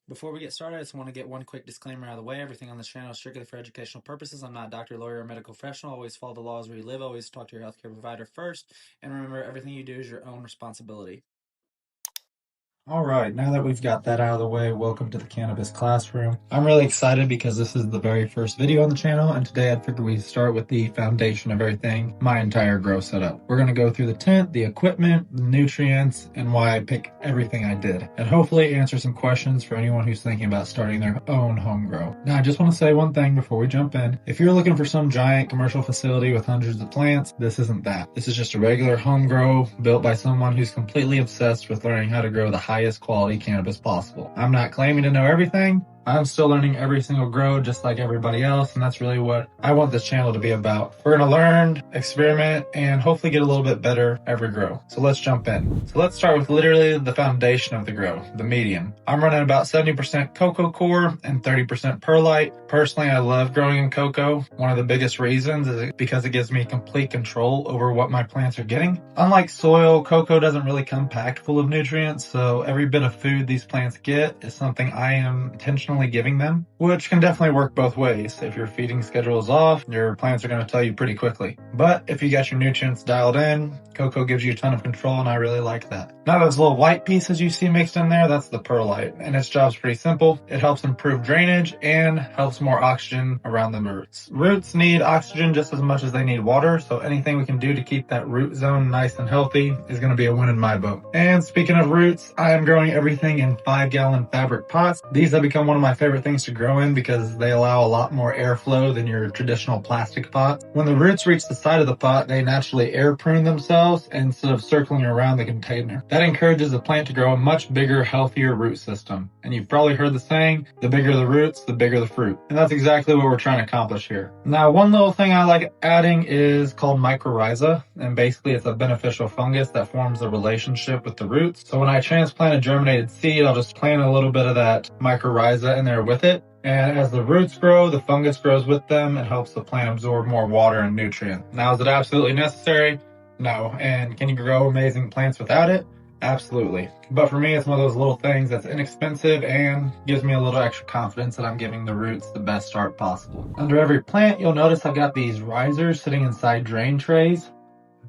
Before we get started, I just want to get one quick disclaimer out of the way. Everything on this channel is strictly for educational purposes. I'm not a doctor, lawyer, or medical professional. Always follow the laws where you live. Always talk to your healthcare provider first. And remember, everything you do is your own responsibility. All right, now that we've got that out of the way, welcome to the Cannabis Classroom. I'm really excited because this is the very first video on the channel, and today I figured we'd start with the foundation of everything, my entire grow setup. We're going to go through the tent, the equipment, the nutrients, and why I picked everything I did, and hopefully answer some questions for anyone who's thinking about starting their own home grow. Now, I just want to say one thing before we jump in. If you're looking for some giant commercial facility with hundreds of plants, this isn't that. This is just a regular home grow built by someone who's completely obsessed with learning how to grow the highest quality cannabis possible. I'm not claiming to know everything. I'm still learning every single grow just like everybody else, and that's really what I want this channel to be about. We're gonna learn, experiment, and hopefully get a little bit better every grow. So let's jump in. So let's start with literally the foundation of the grow, the medium. I'm running about 70% cocoa core and 30% perlite. Personally, I love growing in cocoa. One of the biggest reasons is because it gives me complete control over what my plants are getting. Unlike soil, cocoa doesn't really come packed full of nutrients, so every bit of food these plants get is something I am intentionally giving them, which can definitely work both ways. If your feeding schedule is off, your plants are going to tell you pretty quickly. But if you got your nutrients dialed in, cocoa gives you a ton of control, and I really like that. Now those little white pieces you see mixed in there, that's the perlite, and its job's pretty simple. It helps improve drainage and helps more oxygen around the roots. Roots need oxygen just as much as they need water, so anything we can do to keep that root zone nice and healthy is going to be a win in my book. And speaking of roots, I am growing everything in 5-gallon fabric pots. These have become one of my favorite things to grow in because they allow a lot more airflow than your traditional plastic pot. When the roots reach the side of the pot, they naturally air prune themselves instead of circling around the container. That encourages the plant to grow a much bigger, healthier root system. And you've probably heard the saying, the bigger the roots, the bigger the fruit. And that's exactly what we're trying to accomplish here. Now, one little thing I like adding is called mycorrhiza, and basically it's a beneficial fungus that forms a relationship with the roots. So when I transplant a germinated seed, I'll just plant a little bit of that mycorrhiza in there with it. And as the roots grow, the fungus grows with them and helps the plant absorb more water and nutrients. Now, is it absolutely necessary? No. And can you grow amazing plants without it? Absolutely. But for me, it's one of those little things that's inexpensive and gives me a little extra confidence that I'm giving the roots the best start possible. Under every plant, you'll notice I've got these risers sitting inside drain trays.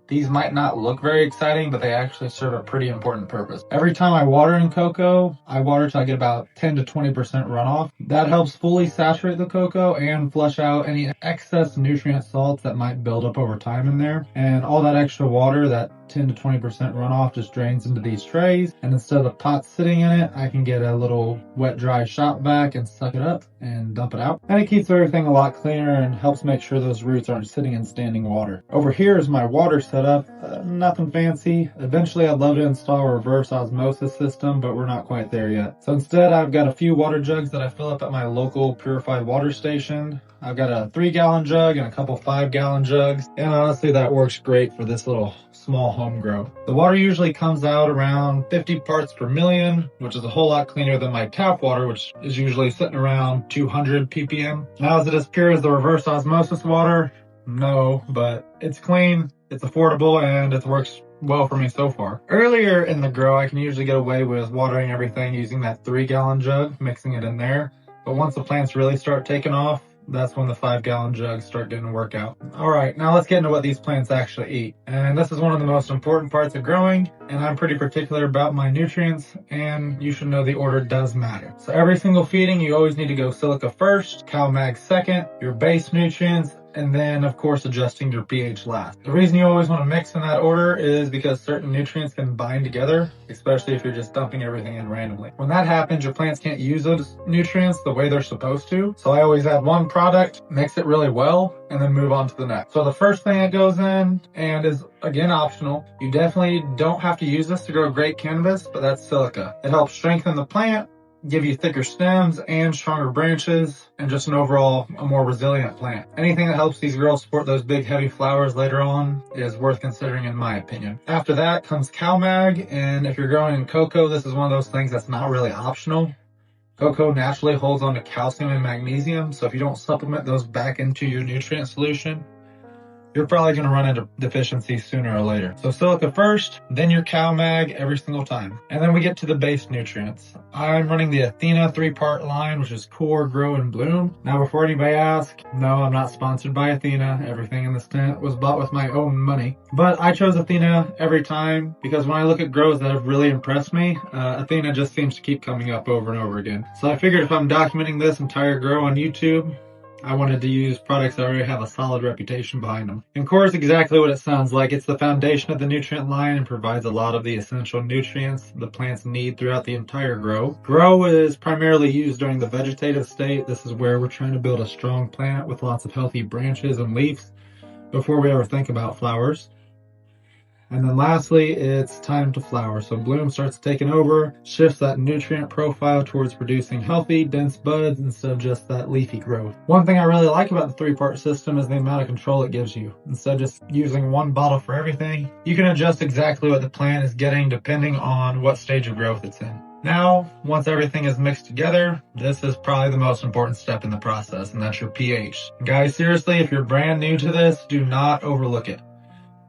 These might not look very exciting, but they actually serve a pretty important purpose. Every time I water in cocoa, I water till I get about 10 to 20% runoff. That helps fully saturate the cocoa and flush out any excess nutrient salts that might build up over time in there. And all that extra water, that 10 to 20% runoff, just drains into these trays. And instead of the pot sitting in it, I can get a little wet, dry shop vac and suck it up and dump it out. And it keeps everything a lot cleaner and helps make sure those roots aren't sitting in standing water. Over here is my water setup. Nothing fancy. Eventually I'd love to install a reverse osmosis system, but we're not quite there yet. So instead I've got a few water jugs that I fill up at my local purified water station. I've got a 3-gallon jug and a couple 5-gallon jugs, and honestly that works great for this little small home grow. The water usually comes out around 50 parts per million, which is a whole lot cleaner than my tap water, which is usually sitting around 200 ppm. Now, is it as pure as the reverse osmosis water? No, but it's clean, it's affordable, and it works well for me so far. Earlier in the grow, I can usually get away with watering everything using that 3-gallon jug, mixing it in there. But once the plants really start taking off, that's when the 5-gallon jugs start getting work out. All right, now let's get into what these plants actually eat. And this is one of the most important parts of growing, and I'm pretty particular about my nutrients, and you should know the order does matter. So every single feeding, you always need to go silica first, CalMag second, your base nutrients, and then of course adjusting your pH last. The reason you always want to mix in that order is because certain nutrients can bind together, especially if you're just dumping everything in randomly. When that happens, your plants can't use those nutrients the way they're supposed to. So I always add one product, mix it really well, and then move on to the next. So the first thing that goes in, and is again optional, you definitely don't have to use this to grow great cannabis, but that's silica. It helps strengthen the plant, give you thicker stems and stronger branches, and just an overall a more resilient plant. Anything that helps these girls support those big heavy flowers later on is worth considering in my opinion. After that comes CalMag, and if you're growing in cocoa, this is one of those things that's not really optional. Cocoa naturally holds on to calcium and magnesium, so if you don't supplement those back into your nutrient solution, you're probably going to run into deficiencies sooner or later. So silica first, then your cow mag every single time. And then we get to the base nutrients. I'm running the Athena 3-part line, which is Core, Grow, and Bloom. Now before anybody asks, no, I'm not sponsored by Athena. Everything in this tent was bought with my own money. But I chose Athena every time because when I look at grows that have really impressed me, Athena just seems to keep coming up over and over again. So I figured if I'm documenting this entire grow on YouTube, I wanted to use products that already have a solid reputation behind them. And Core is exactly what it sounds like. It's the foundation of the nutrient line and provides a lot of the essential nutrients the plants need throughout the entire grow. Grow is primarily used during the vegetative state. This is where we're trying to build a strong plant with lots of healthy branches and leaves before we ever think about flowers. And then lastly, it's time to flower. So bloom starts taking over, shifts that nutrient profile towards producing healthy, dense buds instead of just that leafy growth. One thing I really like about the 3-part system is the amount of control it gives you. Instead of just using one bottle for everything, you can adjust exactly what the plant is getting depending on what stage of growth it's in. Now, once everything is mixed together, this is probably the most important step in the process, and that's your pH. Guys, seriously, if you're brand new to this, do not overlook it.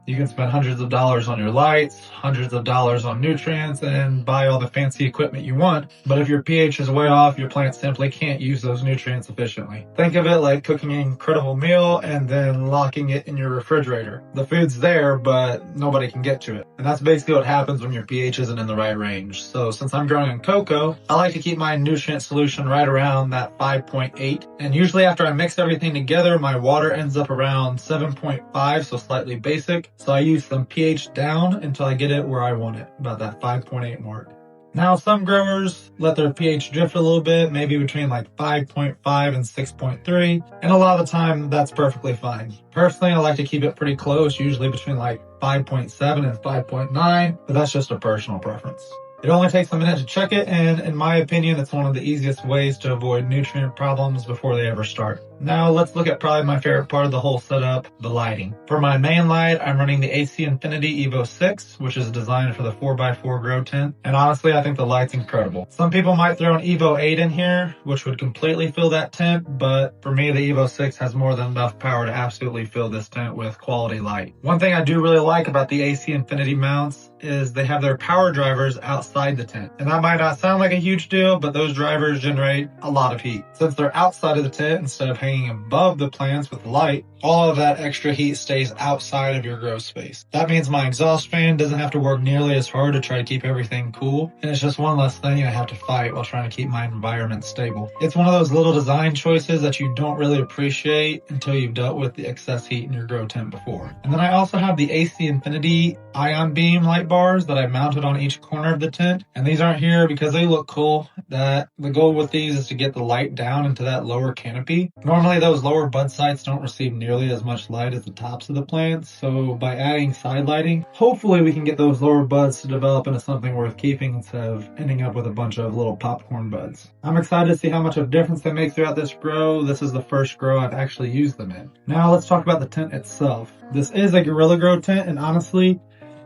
You can spend hundreds of dollars on your lights, hundreds of dollars on nutrients, and buy all the fancy equipment you want. But if your pH is way off, your plant simply can't use those nutrients efficiently. Think of it like cooking an incredible meal and then locking it in your refrigerator. The food's there, but nobody can get to it. And that's basically what happens when your pH isn't in the right range. So since I'm growing in cocoa, I like to keep my nutrient solution right around that 5.8. And usually after I mix everything together, my water ends up around 7.5, so slightly basic. So I use some pH down until I get it where I want it, about that 5.8 mark. Now, some growers let their pH drift a little bit, maybe between like 5.5 and 6.3, and a lot of the time that's perfectly fine. Personally, I like to keep it pretty close, usually between like 5.7 and 5.9, but that's just a personal preference. It only takes a minute to check it, and in my opinion, it's one of the easiest ways to avoid nutrient problems before they ever start. Now let's look at probably my favorite part of the whole setup, the lighting. For my main light, I'm running the AC Infinity Evo 6, which is designed for the 4x4 grow tent. And honestly, I think the light's incredible. Some people might throw an Evo 8 in here, which would completely fill that tent, but for me, the Evo 6 has more than enough power to absolutely fill this tent with quality light. One thing I do really like about the AC Infinity mounts is they have their power drivers outside the tent. And that might not sound like a huge deal, but those drivers generate a lot of heat. Since they're outside of the tent instead of hanging above the plants with light, all of that extra heat stays outside of your grow space. That means my exhaust fan doesn't have to work nearly as hard to try to keep everything cool, and it's just one less thing I have to fight while trying to keep my environment stable. It's one of those little design choices that you don't really appreciate until you've dealt with the excess heat in your grow tent before. And then I also have the AC Infinity ion beam light bars that I mounted on each corner of the tent, and these aren't here because they look cool. The goal with these is to get the light down into that lower canopy. Normally those lower bud sites don't receive nearly as much light as the tops of the plants, so by adding side lighting, hopefully we can get those lower buds to develop into something worth keeping instead of ending up with a bunch of little popcorn buds. I'm excited to see how much of a difference they make throughout this grow. This is the first grow I've actually used them in. Now let's talk about the tent itself. This is a Gorilla Grow tent, and honestly,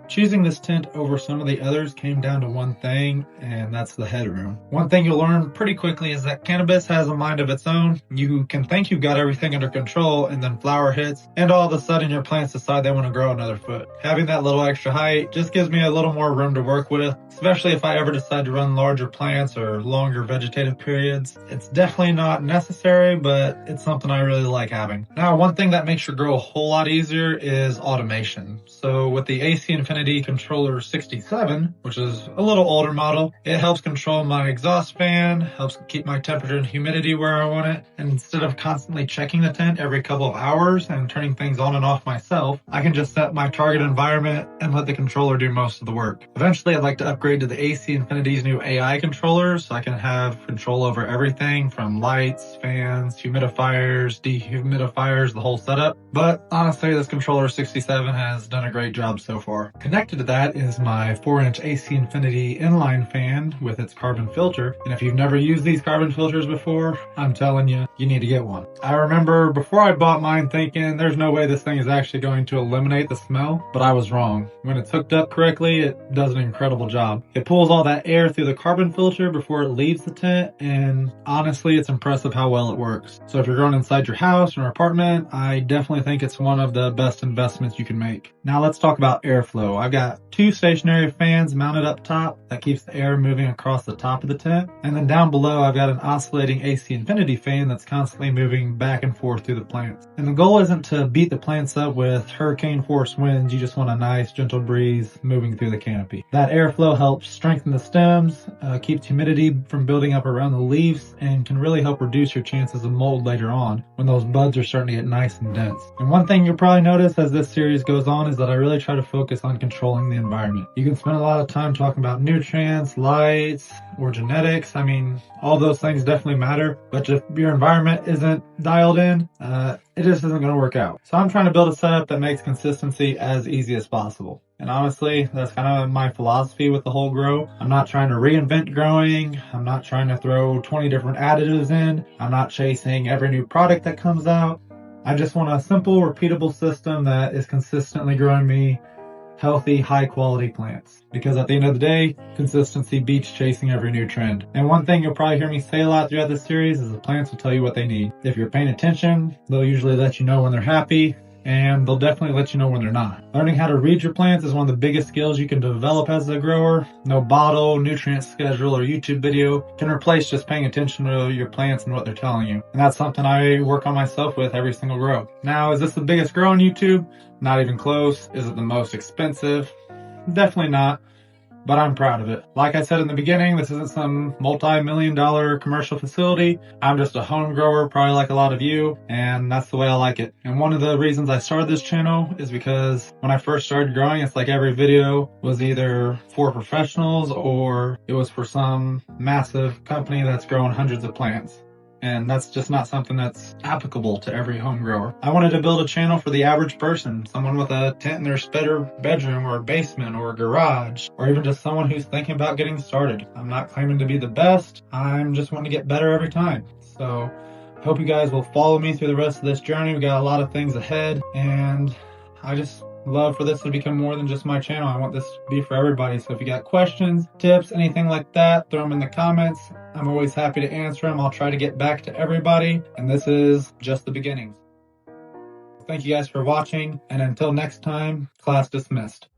choosing this tent over some of the others came down to one thing, and that's the headroom. One thing you'll learn pretty quickly is that cannabis has a mind of its own. You can think you've got everything under control, and then flower hits, and all of a sudden your plants decide they want to grow another foot. Having that little extra height just gives me a little more room to work with, especially if I ever decide to run larger plants or longer vegetative periods. It's definitely not necessary, but it's something I really like having. Now, one thing that makes your grow a whole lot easier is automation. So with the AC Infinity Controller 67, which is a little older model, it helps control my exhaust fan, helps keep my temperature and humidity where I want it, and instead of constantly checking the tent every couple of hours and turning things on and off myself, I can just set my target environment and let the controller do most of the work. Eventually, I'd like to upgrade to the AC Infinity's new AI controllers so I can have control over everything from lights, fans, humidifiers, dehumidifiers, the whole setup. But honestly, this controller 67 has done a great job so far. Connected to that is my 4-inch AC Infinity inline fan with its carbon filter. And if you've never used these carbon filters before, I'm telling you, you need to get one. I remember before I bought mine thinking there's no way this thing is actually going to eliminate the smell, but I was wrong. When it's hooked up correctly, it does an incredible job. It pulls all that air through the carbon filter before it leaves the tent, and honestly, it's impressive how well it works. So if you're growing inside your house or apartment, I definitely think it's one of the best investments you can make. Now let's talk about airflow. I've got 2 stationary fans mounted up top that keeps the air moving across the top of the tent, and then down below I've got an oscillating AC infinity fan that's constantly moving back and forth through the plants. And the goal isn't to beat the plants up with hurricane force winds, you just want a nice gentle breeze moving through the canopy. That airflow helps strengthen the stems, keeps humidity from building up around the leaves, and can really help reduce your chances of mold later on when those buds are starting to get nice and dense. And one thing you'll probably notice as this series goes on is that I really try to focus on controlling the environment. You can spend a lot of time talking about nutrients, lights, or genetics. I mean, all those things definitely matter, but if your environment isn't dialed in, it just isn't going to work out. So I'm trying to build a setup that makes consistency as easy as possible. And honestly, that's kind of my philosophy with the whole grow. I'm not trying to reinvent growing. I'm not trying to throw 20 different additives in. I'm not chasing every new product that comes out. I just want a simple, repeatable system that is consistently growing me healthy, high quality plants. Because at the end of the day, consistency beats chasing every new trend. And one thing you'll probably hear me say a lot throughout this series is the plants will tell you what they need. If you're paying attention, they'll usually let you know when they're happy, and they'll definitely let you know when they're not. Learning how to read your plants is one of the biggest skills you can develop as a grower. No bottle, nutrient schedule, or YouTube video can replace just paying attention to your plants and what they're telling you. And that's something I work on myself with every single grow. Now, is this the biggest grow on YouTube? Not even close. Is it the most expensive? Definitely not. But I'm proud of it. Like I said in the beginning, this isn't some multi-million-dollar commercial facility. I'm just a home grower, probably like a lot of you, and that's the way I like it. And one of the reasons I started this channel is because when I first started growing, it's like every video was either for professionals or it was for some massive company that's growing hundreds of plants. And that's just not something that's applicable to every home grower. I wanted to build a channel for the average person, someone with a tent in their spare bedroom or a basement or a garage, or even just someone who's thinking about getting started. I'm not claiming to be the best, I'm just wanting to get better every time. So I hope you guys will follow me through the rest of this journey. We got a lot of things ahead, and I just love for this to become more than just my channel. I want this to be for everybody. So if you got questions, tips, anything like that, throw them in the comments. I'm always happy to answer them. I'll try to get back to everybody. And this is just the beginning. Thank you guys for watching. And until next time, class dismissed.